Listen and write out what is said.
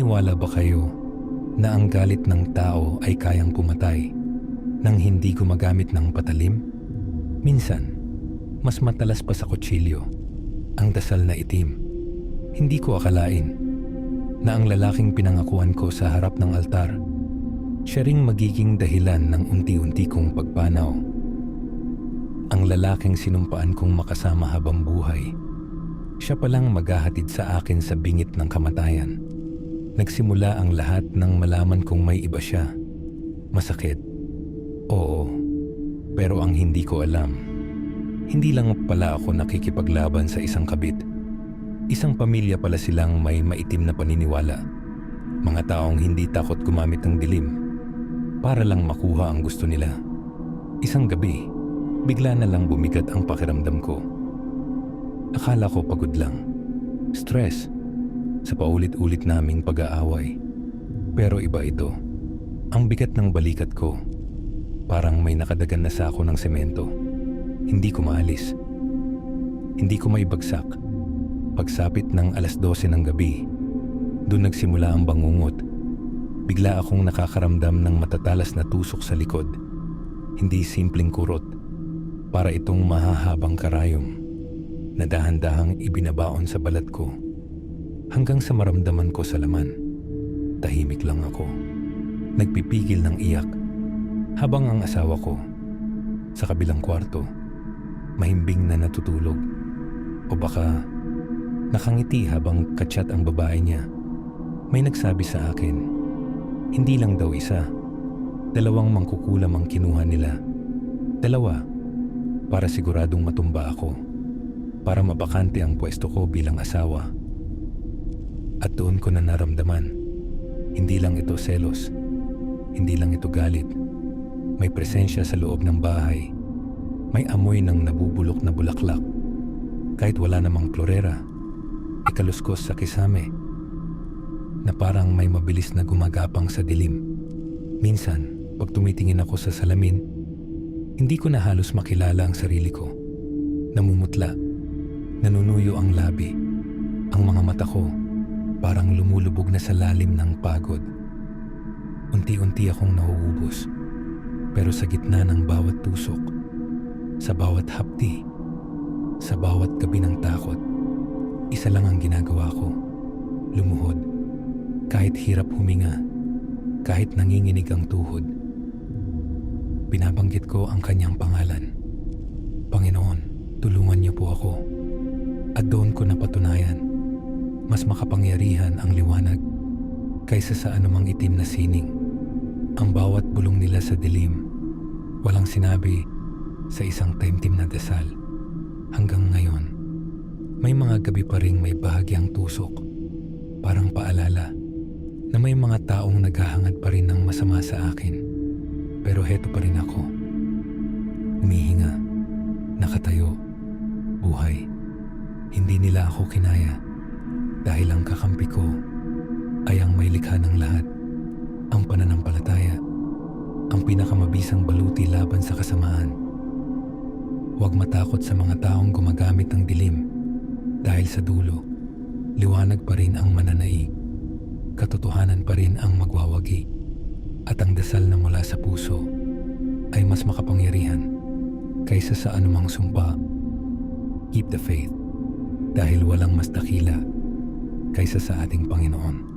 Niwala ba kayo na ang galit ng tao ay kayang pumatay nang hindi gumagamit ng patalim? Minsan, mas matalas pa sa kutsilyo ang dasal na itim. Hindi ko akalain na ang lalaking pinangakuan ko sa harap ng altar, siya ring magiging dahilan ng unti-unti kong pagpanaw. Ang lalaking sinumpaan kong makasama habang buhay, siya palang maghahatid sa akin sa bingit ng kamatayan. Nagsimula ang lahat nang malaman kong may iba siya. Masakit. Oo. Pero ang hindi ko alam, hindi lang pala ako nakikipaglaban sa isang kabit. Isang pamilya pala silang may maitim na paniniwala. Mga taong hindi takot gumamit ng dilim para lang makuha ang gusto nila. Isang gabi, bigla na lang bumigat ang pakiramdam ko. Akala ko pagod lang, stress, sa paulit-ulit naming pag-aaway. Pero iba ito. Ang bigat ng balikat ko, parang may nakadagan na sako ng semento. Hindi ko maalis. Hindi ko maibagsak. Pagsapit ng 12:00 ng gabi, doon nagsimula ang bangungot. Bigla akong nakakaramdam ng matatalas na tusok sa likod. Hindi simpleng kurot, para itong mahahabang karayom na dahan-dahang ibinabaon sa balat ko. Hanggang sa maramdaman ko sa laman, tahimik lang ako. Nagpipigil ng iyak habang ang asawa ko sa kabilang kwarto, mahimbing na natutulog o baka nakangiti habang kachat ang babae niya. May nagsabi sa akin, hindi lang daw isa, 2 mangkukulam ang kinuha nila. 2, para siguradong matumba ako, para mabakante ang pwesto ko bilang asawa. At doon ko na naramdaman, hindi lang ito selos, hindi lang ito galit. May presensya sa loob ng bahay. May amoy ng nabubulok na bulaklak. Kahit wala namang florera, ikaluskos sa kisame na parang may mabilis na gumagapang sa dilim. Minsan, pag tumitingin ako sa salamin, hindi ko na halos makilala ang sarili ko. Namumutla, nanunuyo ang labi, ang mga mata ko parang lumulubog na sa lalim ng pagod. Unti-unti akong nauubos. Pero sa gitna ng bawat tusok, sa bawat hapdi, sa bawat gabi ng takot, isa lang ang ginagawa ko. Lumuhod. Kahit hirap huminga, kahit nanginginig ang tuhod. Binabanggit ko ang kanyang pangalan. Panginoon, tulungan niyo po ako. At doon ko napatunayan, mas makapangyarihan ang liwanag kaysa sa anumang itim na sining. Ang bawat bulong nila sa dilim, walang sinabi sa isang taimtim na dasal. Hanggang ngayon, may mga gabi pa ring may bahagyang tusok, parang paalala na may mga taong naghahangad pa rin ng masama sa akin. Pero heto pa rin ako, humihinga, nakatayo, buhay. Hindi nila ako kinaya. Dahil ang kakampi ko ay ang may likha ng lahat, ang pananampalataya, ang pinakamabisang baluti laban sa kasamaan. Huwag matakot sa mga taong gumagamit ng dilim, dahil sa dulo, liwanag pa rin ang mananaig, katotohanan pa rin ang magwawagi, at ang dasal na mula sa puso ay mas makapangyarihan kaysa sa anumang sumpa. Keep the faith, dahil walang mas dakila kaysa sa ating Panginoon.